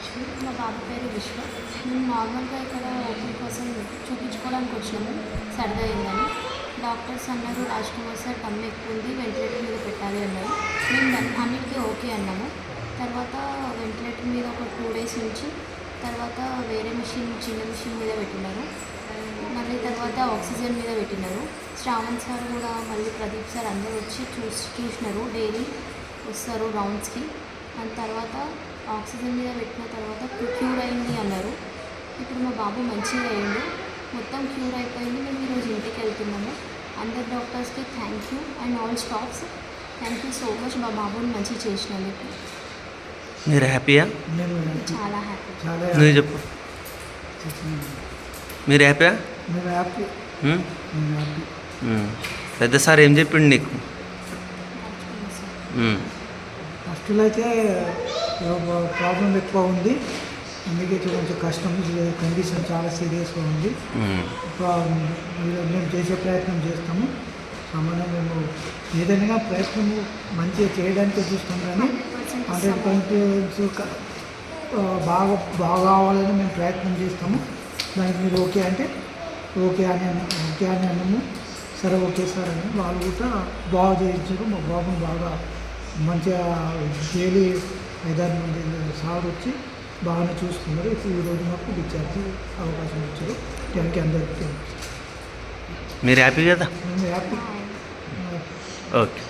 లక్ష్మి. మా బాబు పేరు విశ్వ. మేము నార్మల్గా ఇక్కడ ఓపీ కోసం చూపించుకోవడానికి వచ్చినాము, సర్ది అయిందని. డాక్టర్స్ అన్నారు రాజ్ కుమార్ సార్ టమ్మి ఎక్కువ ఉంది, వెంటిలేటర్ మీద పెట్టాలి అన్నారు. మేము అన్నిటికీ ఓకే అన్నాము. తర్వాత వెంటిలేటర్ మీద ఒక 2 days ఉంచి తర్వాత వేరే మిషన్, చిన్న మిషన్ మీద పెట్టినారు. మళ్ళీ తర్వాత ఆక్సిజన్ మీద పెట్టినారు. శ్రావణ్ సార్ కూడా, మళ్ళీ ప్రదీప్ సార్ అందరూ వచ్చి చూసినారు. డైలీ వస్తారు రౌండ్స్కి. దాని తర్వాత ఆక్సిజన్ మీద పెట్టిన తర్వాత క్యూర్ అయింది అన్నారు. ఇప్పుడు మా బాబు మంచిగా అయ్యిండు, మొత్తం క్యూర్ అయిపోయింది. మేము ఈరోజు ఇంటికి వెళ్తున్నాము. అందరు డాక్టర్స్కి thank you and all staffs thank you so much. మా బాబుని మంచిగా చేసినందుకు. మీరు హ్యాపీయా? చాలా హ్యాపీ. నువ్వు చెప్పు, మీరు హ్యాపీయా? పెద్ద సార్ ఏం చెప్పిండు నీకు? ఫస్ట్లో అయితే ప్రాబ్లం ఎక్కువ ఉంది, అందుకే కొంచెం కష్టం, కండిషన్ చాలా సీరియస్గా ఉంది. మేము చేసే ప్రయత్నం చేస్తాము. సామాన్యంగా మేము ఏదైనా ప్రయత్నం మంచిగా చేయడానికి చూస్తాం, కానీ 100% బాగా కావాలని మేము ప్రయత్నం చేస్తాము. దానికి మీరు ఓకే అంటే ఓకే అని అన్నాము. సరే ఓకే సార్ అని వాళ్ళు కూడా బాగా చేయించారు. మా బాబుని బాగా మంచిగా డైలీ 5-6 మంది సార్ వచ్చి బాగానే చూసుకున్నారు. ఇప్పుడు ఈరోజు మాకు డిశ్చార్జ్ అవకాశం ఇచ్చారు. థ్యాంక్ యూ అందరికీ. మీరు హ్యాపీ కదా? మేము హ్యాపీ. ఓకే.